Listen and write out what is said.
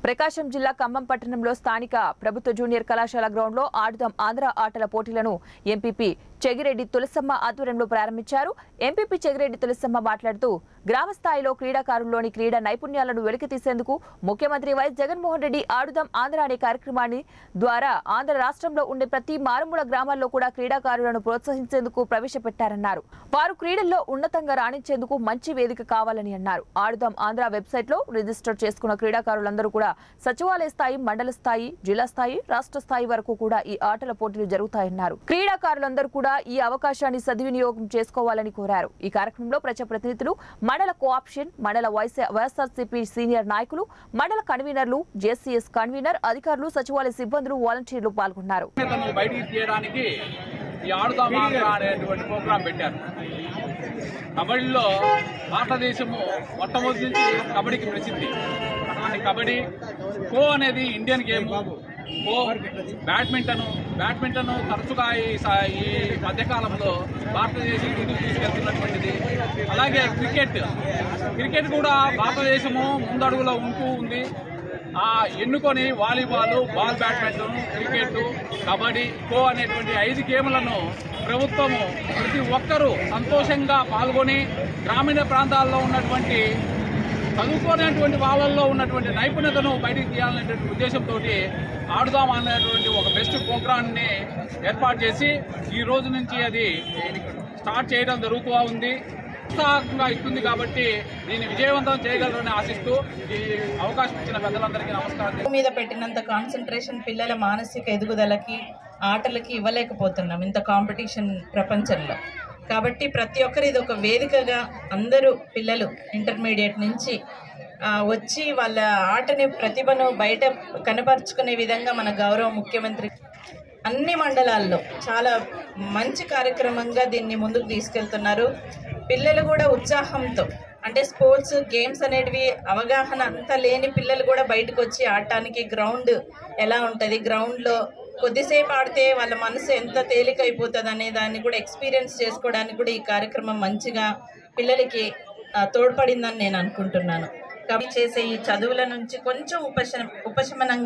ప్రకాశం జిల్లా ఖమ్మం పట్టణంలో స్థానిక ప్రభుత్వ జూనియర్ కళాశాల గ్రౌండ్లో ఆడుదాం ఆంధ్ర ఆటల పోటీలను ఎంపీపీ చెగిరెడ్డి తులసమ్మ ఆధ్వర్యంలో ప్రారంభించారు. ఎంపీపీ చెగిరెడ్డి తులసమ్మ మాట్లాడుతూ గ్రామ స్థాయిలో క్రీడాకారుల్లోని క్రీడా నైపుణ్యాలను వెలికితీసేందుకు ముఖ్యమంత్రి వైఎస్ జగన్మోహన్ రెడ్డి ఆడుదాం ఆంధ్ర అనే కార్యక్రమాన్ని ద్వారా ఆంధ్ర రాష్ట్రంలో ఉండే ప్రతి మారుమూల గ్రామాల్లో కూడా క్రీడాకారులను ప్రోత్సహించేందుకు ప్రవేశపెట్టారన్నారు. వారు క్రీడల్లో ఉన్నతంగా రాణించేందుకు మంచి వేదిక కావాలని అన్నారు. ఆడుదాం ఆంధ్ర వెబ్సైట్ లో రిజిస్టర్ చేసుకున్న క్రీడాకారులందరూ కూడా సచివాలయ స్థాయి, మండల స్థాయి, జిల్లా స్థాయి, రాష్ట్ర స్థాయి వరకు కూడా ఈ ఆటల పోటీలు జరుగుతాయన్నారు. క్రీడాకారులందరూ కూడా ఈ అవకాశాన్ని సద్వినియోగం చేసుకోవాలని కోరారు. ఈ కార్యక్రమంలో ప్రజాప్రతినిధులు, మండల కోఆప్షన్, మండల వైఎస్ఆర్సీపీ సీనియర్ నాయకులు, మండల కన్వీనర్లు, జేసీఎస్ కన్వీనర్, అధికారులు, సచివాలయ సిబ్బందులు, వాలంటీర్లు పాల్గొన్నారు. కబడ్డీలో భారతదేశము మొట్టమొదటి నుంచి కబడ్డీకి ప్రసిద్ధి. అటువంటి కబడ్డీ ఖో అనేది ఇండియన్ గేమ్. ఖో, బ్యాడ్మింటన్ తరచుగా ఈ మధ్యకాలంలో భారతదేశం ముందుకు తీసుకెళ్తున్నటువంటిది. అలాగే క్రికెట్ కూడా భారతదేశము ముందడుగులో ఉంటూ ఉంది. ఎన్నుకొని volleyball, ball badminton, cricket, kabaddi, kho అనేటువంటి 5 గేములను ప్రభుత్వము ప్రతి ఒక్కరూ సంతోషంగా పాల్గొని గ్రామీణ ప్రాంతాల్లో ఉన్నటువంటి చదువుకోనేటువంటి వాళ్ళల్లో ఉన్నటువంటి నైపుణ్యతను బయటికి తీయాలనేటువంటి ఉద్దేశంతో ఆడుదాం అనేటువంటి ఒక బెస్ట్ ప్రోగ్రామ్ని ఏర్పాటు చేసి ఈ రోజు నుంచి అది స్టార్ట్ చేయడం జరుగుతూ ఉంది. ఉత్సాహంగా ఇస్తుంది కాబట్టి దీన్ని విజయవంతం చేయగలరని ఆశిస్తూ ఈ అవకాశం ఇచ్చిన పెద్దలందరికీ నమస్కారం. మీద పెట్టినంత కాన్సన్ట్రేషన్ పిల్లల మానసిక ఎదుగుదలకి, ఆటలకి ఇవ్వలేకపోతున్నాం ఇంత కాంపిటీషన్ ప్రపంచంలో. కాబట్టి ప్రతి ఒక్కరు ఇది ఒక వేదికగా అందరూ పిల్లలు ఇంటర్మీడియట్ నుంచి వచ్చి వాళ్ళ ఆటని, ప్రతిభను బయట కనపరుచుకునే విధంగా మన గౌరవ ముఖ్యమంత్రి అన్ని మండలాల్లో చాలా మంచి కార్యక్రమంగా దీన్ని ముందుకు తీసుకెళ్తున్నారు. పిల్లలు కూడా ఉత్సాహంతో, అంటే స్పోర్ట్స్ గేమ్స్ అనేటివి అవగాహన అంత లేని పిల్లలు కూడా బయటకు వచ్చి ఆడటానికి, గ్రౌండ్ ఎలా ఉంటుంది, గ్రౌండ్లో కొద్దిసేపు ఆడితే వాళ్ళ మనసు ఎంత తేలిక అయిపోతుంది అనే దాన్ని కూడా ఎక్స్పీరియన్స్ చేసుకోవడానికి కూడా ఈ కార్యక్రమం మంచిగా పిల్లలకి తోడ్పడిందని నేను అనుకుంటున్నాను. కాబట్టి చేసే ఈ చదువుల నుంచి కొంచెం ఉపశమనం